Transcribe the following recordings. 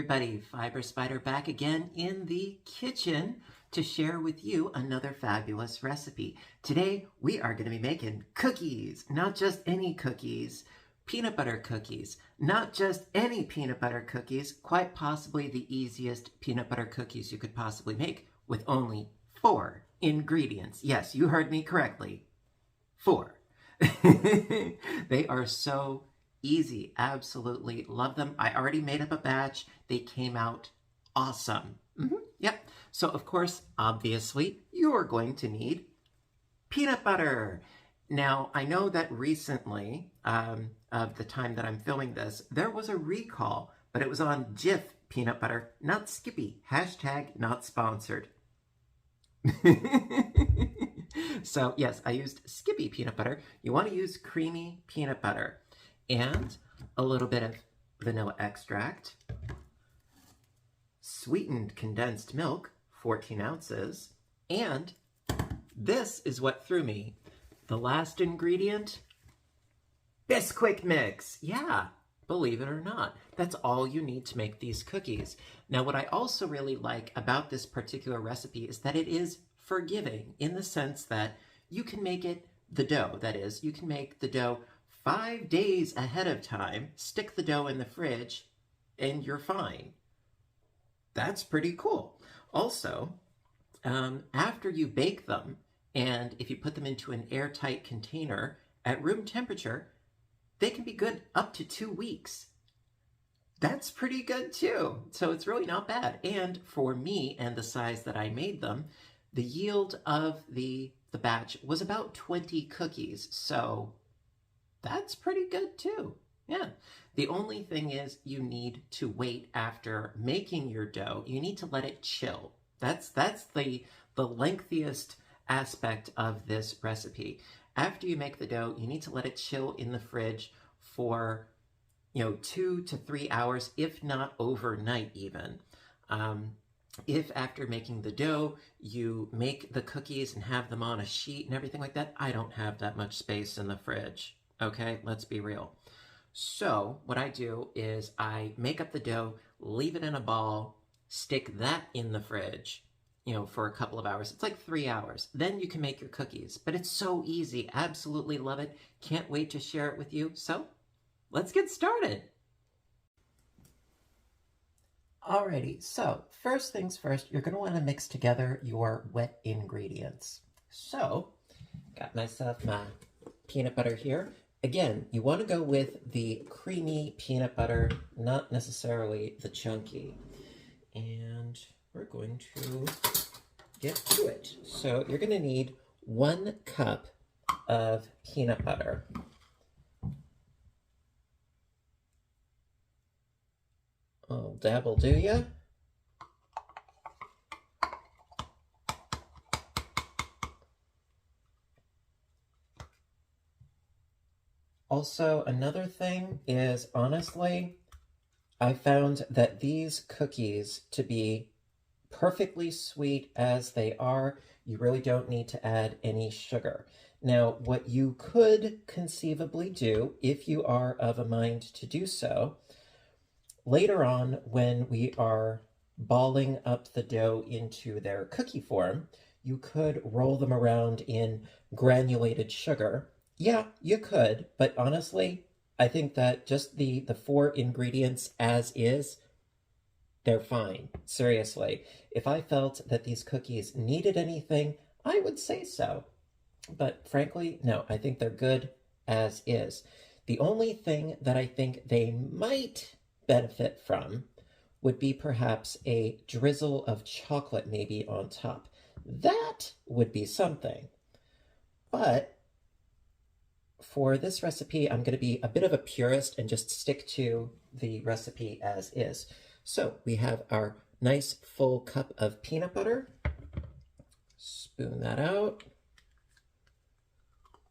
everybody, Fiber Spider back again in the kitchen to share with you another fabulous recipe. Today we are going to be making cookies, not just any cookies, peanut butter cookies, not just any peanut butter cookies, quite possibly the easiest peanut butter cookies you could possibly make with only 4 ingredients. Yes, you heard me correctly, 4. They are so easy. Absolutely love them. I already made up a batch. They came out awesome. Yep. So of course, obviously, you are going to need peanut butter. Now, I know that recently, of the time that I'm filming this, there was a recall, but it was on Jif peanut butter, not Skippy. Hashtag not sponsored. So yes, I used Skippy peanut butter. You want to use creamy peanut butter and a little bit of vanilla extract, sweetened condensed milk, 14 ounces, and this is what threw me. The last ingredient, bisquick mix. Yeah, believe it or not, that's all you need to make these cookies. Now, what I also really like about this particular recipe is that it is forgiving in the sense that you can make it, the dough, that is, you can make the dough 5 days ahead of time, stick the dough in the fridge, and you're fine. That's pretty cool. Also, after you bake them, and if you put them into an airtight container at room temperature, they can be good up to 2 weeks. That's pretty good too. So it's really not bad. And for me and the size that I made them, the yield of the batch was about 20 cookies. So that's pretty good too. Yeah. The only thing is you need to wait after making your dough. You need to let it chill. That's the lengthiest aspect of this recipe. After you make the dough, you need to let it chill in the fridge for 2 to 3 hours, if not overnight even. If after making the dough, you make the cookies and have them on a sheet and everything like that, I don't have that much space in the fridge. Okay, let's be real. So what I do is I make up the dough, leave it in a ball, stick that in the fridge, for a couple of hours. It's like 3 hours. Then you can make your cookies. But it's so easy. Absolutely love it. Can't wait to share it with you. So let's get started. Alrighty, so first things first, you're going to want to mix together your wet ingredients. So, got myself my peanut butter here. Again, you want to go with the creamy peanut butter, not necessarily the chunky. And we're going to get to it. So you're going to need 1 cup of peanut butter. Oh, dabble, do ya? Also, another thing is, honestly, I found that these cookies to be perfectly sweet as they are. You really don't need to add any sugar. Now, what you could conceivably do, if you are of a mind to do so, later on when we are balling up the dough into their cookie form, you could roll them around in granulated sugar. Yeah, you could, but honestly, I think that just the 4 ingredients as is, they're fine. Seriously. If I felt that these cookies needed anything, I would say so. But frankly, no, I think they're good as is. The only thing that I think they might benefit from would be perhaps a drizzle of chocolate maybe on top. That would be something. But for this recipe, I'm going to be a bit of a purist and just stick to the recipe as is. So we have our nice full cup of peanut butter. Spoon that out.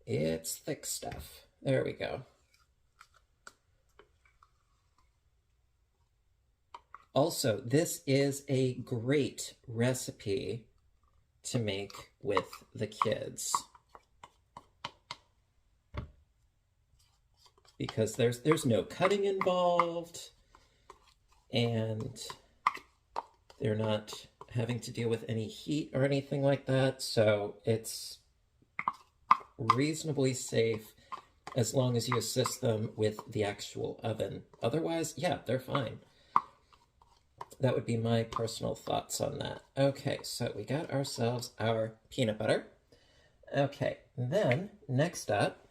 It's thick stuff. There we go. Also, this is a great recipe to make with the kids, because there's no cutting involved, and they're not having to deal with any heat or anything like that, so it's reasonably safe as long as you assist them with the actual oven. Otherwise, yeah, they're fine. That would be my personal thoughts on that. Okay, so we got ourselves our peanut butter. Okay, then next up,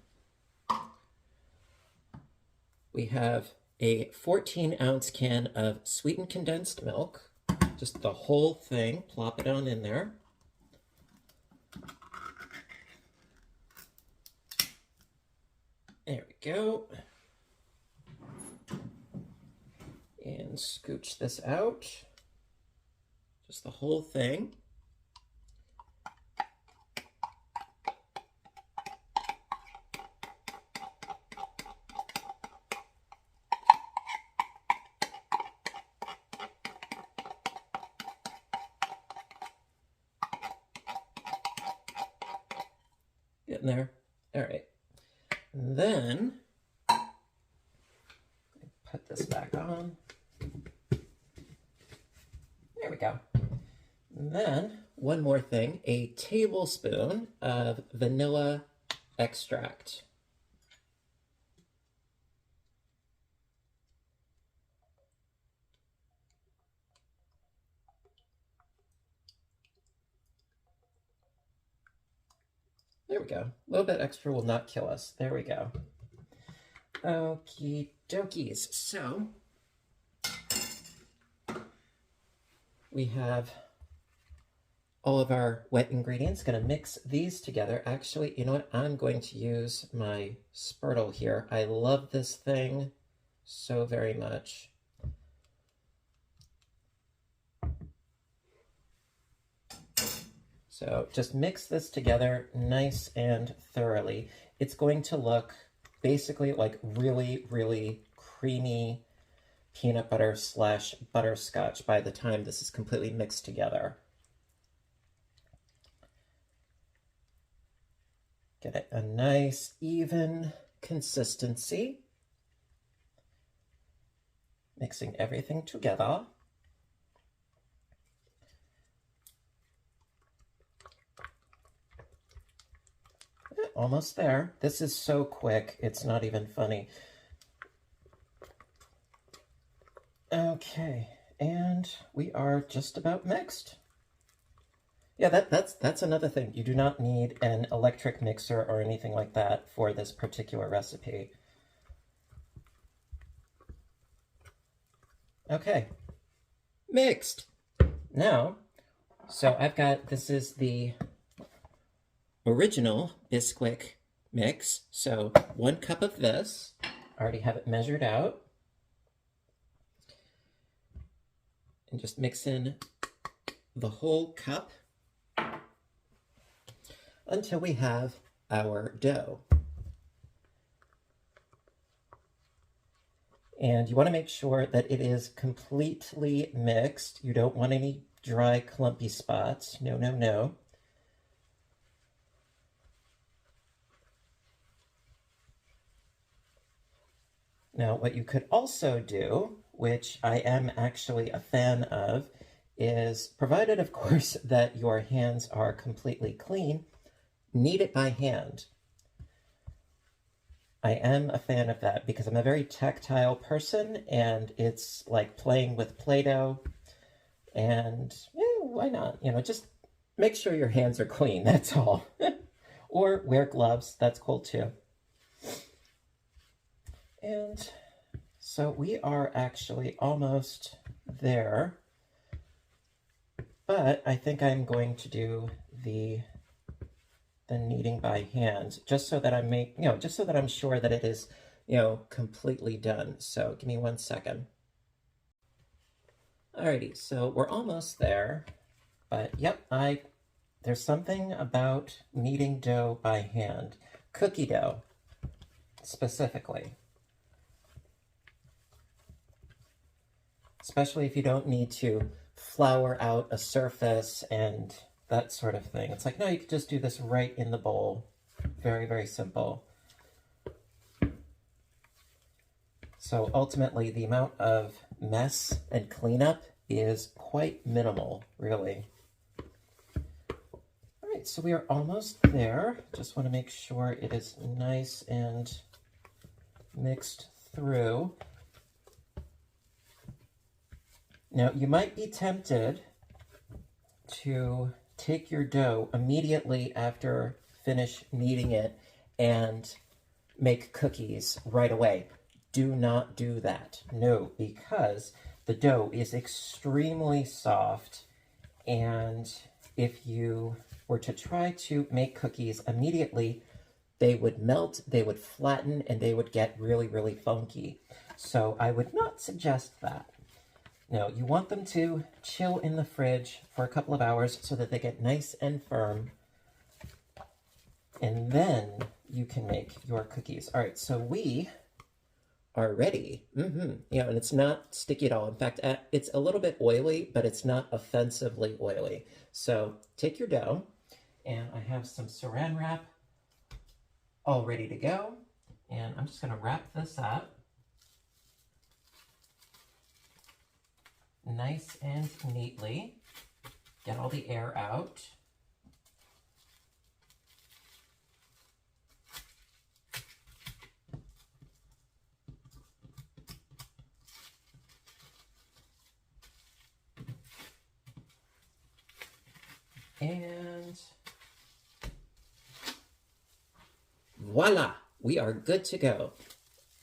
we have a 14-ounce can of sweetened condensed milk. Just the whole thing, plop it on in there. There we go. And scooch this out. Just the whole thing. Getting there. All right. And then put this back on. There we go. And then one more thing, a tablespoon of vanilla extract. There we go. A little bit extra will not kill us. There we go. Okie dokies. So we have all of our wet ingredients. Going to mix these together. Actually, you know what? I'm going to use my spurtle here. I love this thing so very much. So just mix this together nice and thoroughly. It's going to look basically like really, really creamy peanut butter slash butterscotch by the time this is completely mixed together. Get it a nice, even consistency. Mixing everything together. Almost there. This is so quick, it's not even funny. Okay, and we are just about mixed. Yeah, that's another thing. You do not need an electric mixer or anything like that for this particular recipe. Okay, mixed. Now, so I've got, this is the original bisquick mix. So 1 cup of this, I already have it measured out. And just mix in the whole cup until we have our dough. And you want to make sure that it is completely mixed. You don't want any dry, clumpy spots. No, no, no. Now, what you could also do, which I am actually a fan of, is, provided, of course, that your hands are completely clean, knead it by hand. I am a fan of that because I'm a very tactile person, and it's like playing with Play-Doh, and yeah, why not? You know, just make sure your hands are clean, that's all. Or wear gloves, that's cool too. And so we are actually almost there, but I think I'm going to do the kneading by hand, just so that just so that I'm sure that it is, completely done. So give me 1 second. Alrighty, so we're almost there, but yep, there's something about kneading dough by hand, cookie dough specifically. Especially if you don't need to flour out a surface and that sort of thing. It's like, no, you could just do this right in the bowl. Very, very simple. So ultimately, the amount of mess and cleanup is quite minimal, really. All right, so we are almost there. Just want to make sure it is nice and mixed through. Now, you might be tempted to take your dough immediately after finish kneading it and make cookies right away. Do not do that. No, because the dough is extremely soft, and if you were to try to make cookies immediately, they would melt, they would flatten, and they would get really, really funky. So I would not suggest that. No, you want them to chill in the fridge for a couple of hours so that they get nice and firm, and then you can make your cookies. All right, so we are ready. Yeah, and it's not sticky at all. In fact, it's a little bit oily, but it's not offensively oily. So take your dough, and I have some saran wrap all ready to go, and I'm just going to wrap this up nice and neatly. Get all the air out. And voila, we are good to go.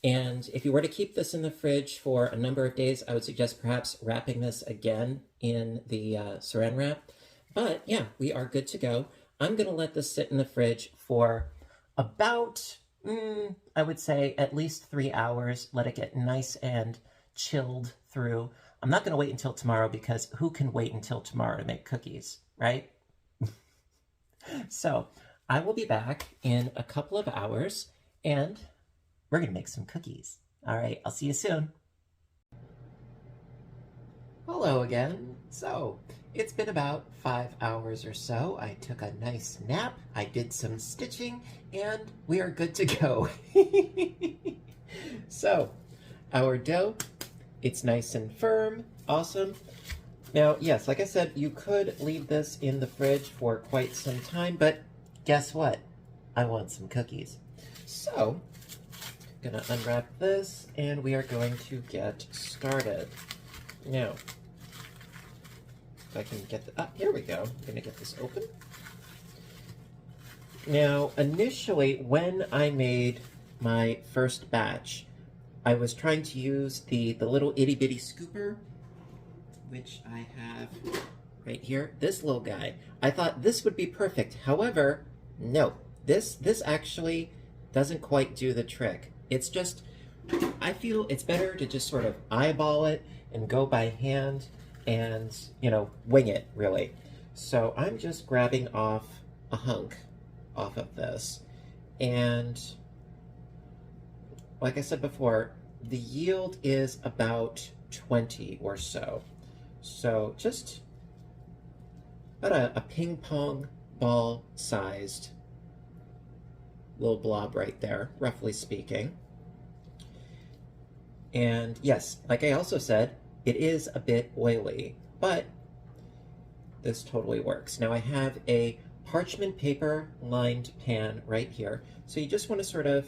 And if you were to keep this in the fridge for a number of days, I would suggest perhaps wrapping this again in the saran wrap. But yeah, we are good to go. I'm going to let this sit in the fridge for about, I would say at least 3 hours. Let it get nice and chilled through. I'm not going to wait until tomorrow, because who can wait until tomorrow to make cookies, right? So I will be back in a couple of hours, and we're going to make some cookies. All right, I'll see you soon. Hello again. So it's been about 5 hours or so. I took a nice nap, I did some stitching, and we are good to go. So our dough, it's nice and firm. Awesome. Now, yes, like I said, you could leave this in the fridge for quite some time, but guess what? I want some cookies. So I'm gonna unwrap this, and we are going to get started. Now, if I can get the, here we go. I'm gonna get this open. Now, initially, when I made my first batch, I was trying to use the little itty bitty scooper, which I have right here, this little guy. I thought this would be perfect. However, no, this actually doesn't quite do the trick. It's just, I feel it's better to just sort of eyeball it and go by hand and, you know, wing it, really. So I'm just grabbing off a hunk off of this. And like I said before, the yield is about 20 or so. So just about a ping pong ball sized little blob right there, roughly speaking. And yes, like I also said, it is a bit oily, but this totally works. Now I have a parchment paper lined pan right here. So you just want to sort of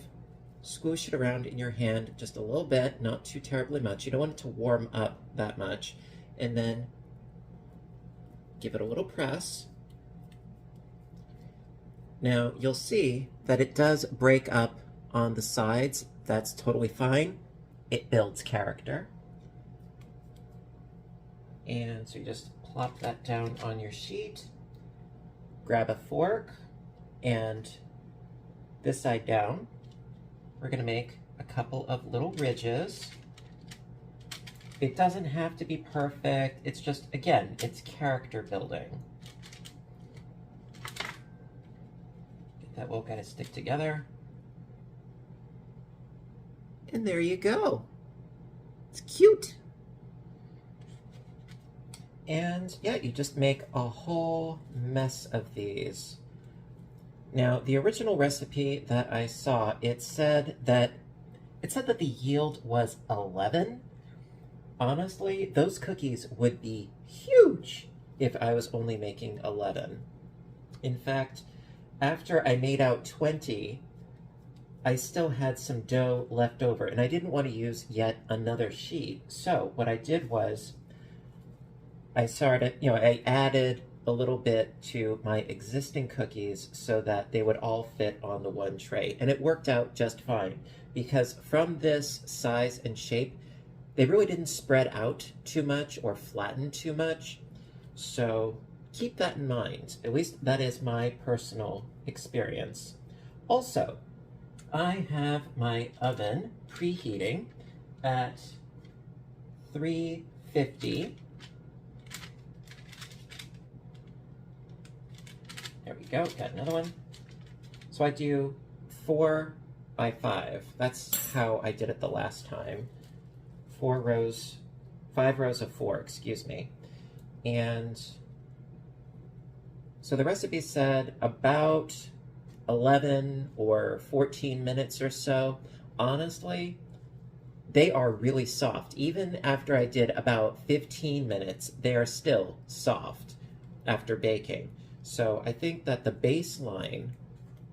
squish it around in your hand just a little bit, not too terribly much. You don't want it to warm up that much. And then give it a little press. Now you'll see that it does break up on the sides. That's totally fine. It builds character. And so you just plop that down on your sheet, grab a fork, and this side down, we're going to make a couple of little ridges. It doesn't have to be perfect. It's just, again, it's character building. Get that will kind of stick together. And there you go. It's cute. And yeah, you just make a whole mess of these. Now, the original recipe that I saw, it said that it said that the yield was 11. Honestly, those cookies would be huge if I was only making 11. In fact, after I made out 20, I still had some dough left over, and I didn't want to use yet another sheet. So what I did was I added a little bit to my existing cookies so that they would all fit on the one tray. And it worked out just fine because from this size and shape, they really didn't spread out too much or flatten too much. So keep that in mind. At least that is my personal experience. Also, I have my oven preheating at 350. There we go, got another one. So I do 4 by 5. That's how I did it the last time. 5 rows of 4, excuse me. And so the recipe said about 11 or 14 minutes or so. Honestly, they are really soft. Even after I did about 15 minutes, they are still soft after baking. So I think that the baseline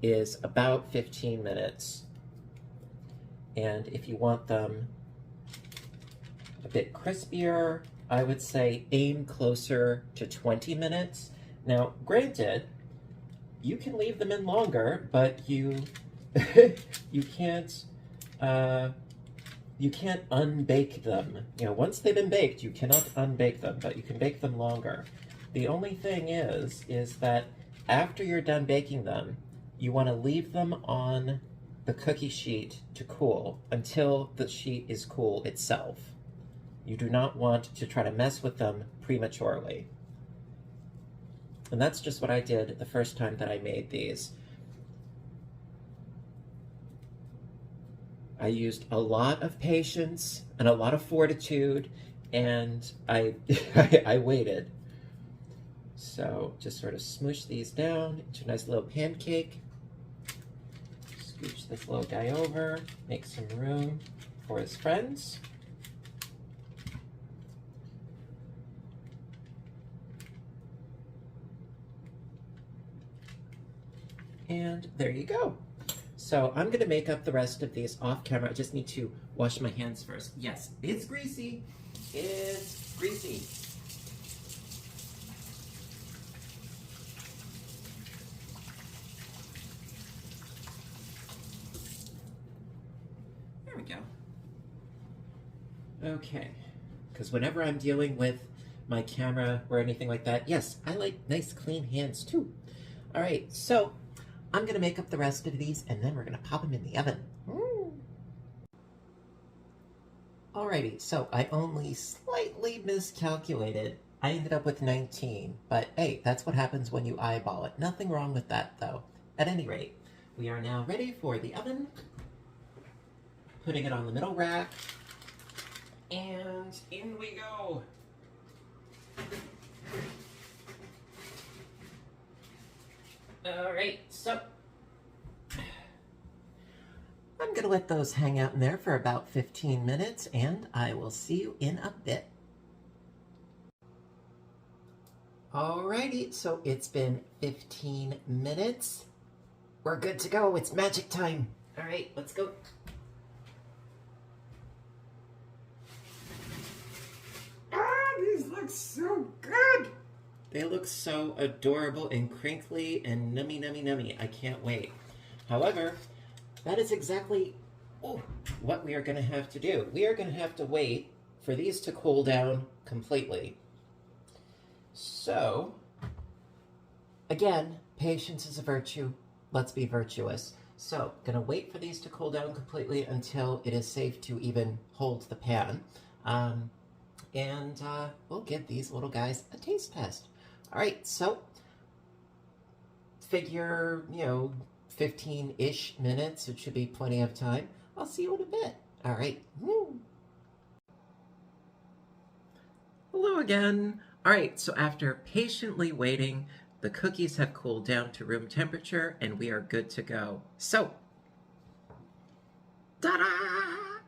is about 15 minutes. And if you want them a bit crispier, I would say aim closer to 20 minutes. Now, granted, you can leave them in longer, but you you can't unbake them. You know, once they've been baked, you cannot unbake them, but you can bake them longer. The only thing is that after you're done baking them, you want to leave them on the cookie sheet to cool until the sheet is cool itself. You do not want to try to mess with them prematurely. And that's just what I did the first time that I made these. I used a lot of patience and a lot of fortitude, and I waited. So just sort of smoosh these down into a nice little pancake. Scooch this little guy over, make some room for his friends. And there you go. So I'm gonna make up the rest of these off camera. I just need to wash my hands first. Yes, it's greasy. It's greasy. There we go. Okay, because whenever I'm dealing with my camera or anything like that, yes, I like nice clean hands too. All right, so I'm gonna make up the rest of these and then we're gonna pop them in the oven. Alrighty, so I only slightly miscalculated. I ended up with 19, but hey, that's what happens when you eyeball it. Nothing wrong with that though. At any rate, we are now ready for the oven. Putting it on the middle rack. And in we go. Alright, so I'm gonna let those hang out in there for about 15 minutes, and I will see you in a bit. Alrighty, so it's been 15 minutes. We're good to go, it's magic time. Alright, let's go. These look so good! They look so adorable and crinkly and nummy. I can't wait. However, that is exactly what we are going to have to do. We are going to have to wait for these to cool down completely. So, again, patience is a virtue. Let's be virtuous. So, going to wait for these to cool down completely until it is safe to even hold the pan. And we'll give these little guys a taste test. All right, so figure, 15-ish minutes. It should be plenty of time. I'll see you in a bit. All right. Hello again. All right, so after patiently waiting, the cookies have cooled down to room temperature and we are good to go. So, Ta-da!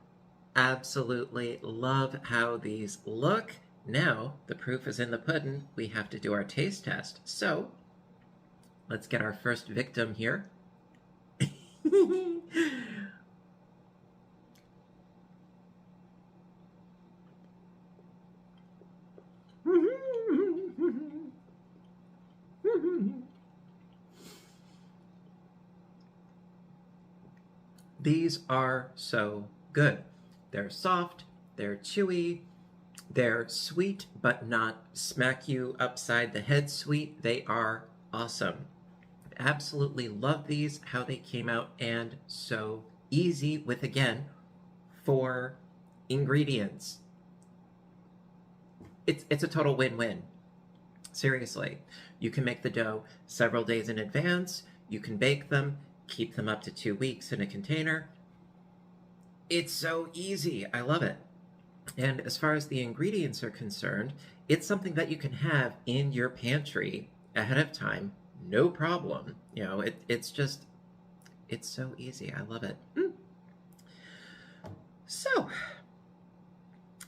Absolutely love how these look. Now, the proof is in the pudding. We have to do our taste test. So, let's get our first victim here. These are so good. They're soft, they're chewy, they're sweet but not smack you upside the head sweet. They are awesome. Absolutely love these, how they came out, and so easy with, again, 4 ingredients. It's a total win-win. Seriously. You can make the dough several days in advance, you can bake them, keep them up to 2 weeks in a container. It's so easy. I love it. And as far as the ingredients are concerned, it's something that you can have in your pantry ahead of time, no problem. You know, it's so easy. I love it. So,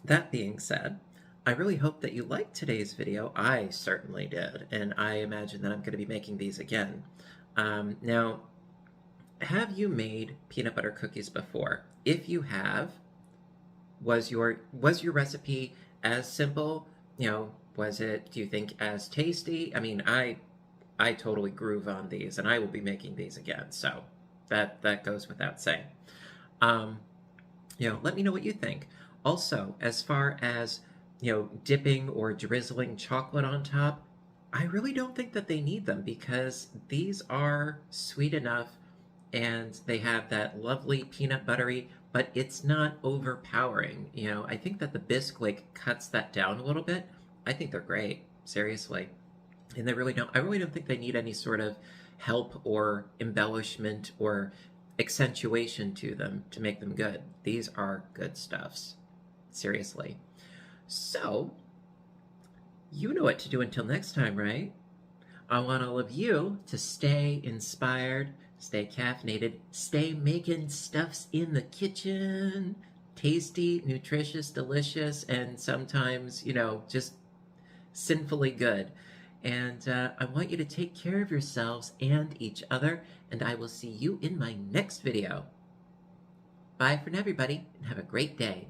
that being said, I really hope that you liked today's video. I certainly did, and I imagine that I'm going to be making these again. Now, have you made peanut butter cookies before? If you have, was your recipe as simple? You know, was it, do you think, as tasty? I mean, I totally groove on these, and I will be making these again, so that goes without saying. You know, let me know what you think. Also, as far as, you know, dipping or drizzling chocolate on top, I really don't think that they need them because these are sweet enough and they have that lovely peanut buttery, but it's not overpowering. You know, I think that the bisquick cuts that down a little bit. I think they're great, seriously. And I really don't think they need any sort of help or embellishment or accentuation to them to make them good. These are good stuffs, seriously. So, you know what to do until next time, right? I want all of you to stay inspired, stay caffeinated, stay making stuffs in the kitchen. Tasty, nutritious, delicious, and sometimes, you know, just sinfully good. And I want you to take care of yourselves and each other, and I will see you in my next video. Bye for now, everybody, and have a great day.